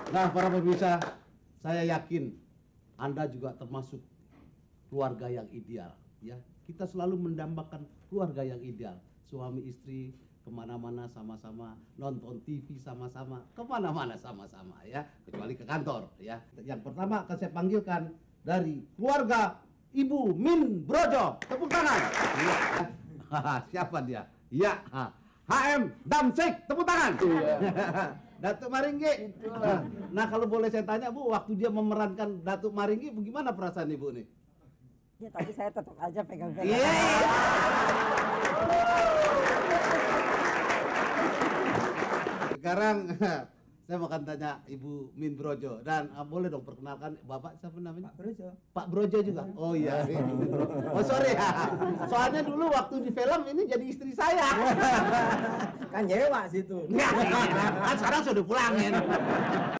Nah, para pemirsa, saya yakin Anda juga termasuk keluarga yang ideal. Ya, kita selalu mendambakan keluarga yang ideal. Suami istri kemana-mana sama-sama, nonton TV sama-sama, kemana-mana sama-sama ya, kecuali ke kantor ya. Yang pertama akan saya panggilkan dari keluarga Ibu Min Brojo. Tepuk tangan. Ya. Siapa dia? Ya, HM Damsik. Tepuk tangan. Datuk Maringgi. Nah, kalau boleh saya tanya Bu, waktu dia memerankan Datuk Maringgi, bagaimana perasaan Ibu nih? Ya, tapi saya tetap aja pegang-pegang. Iya. Sekarang saya mau tanya Ibu Min Brojo dan boleh dong perkenalkan Bapak siapa namanya? Pak Brojo. Pak Brojo juga. Oh iya. Oh sorry ya. Soalnya dulu waktu di film ini jadi istri saya. Kan nyewa situ. Kan sekarang sudah pulangin.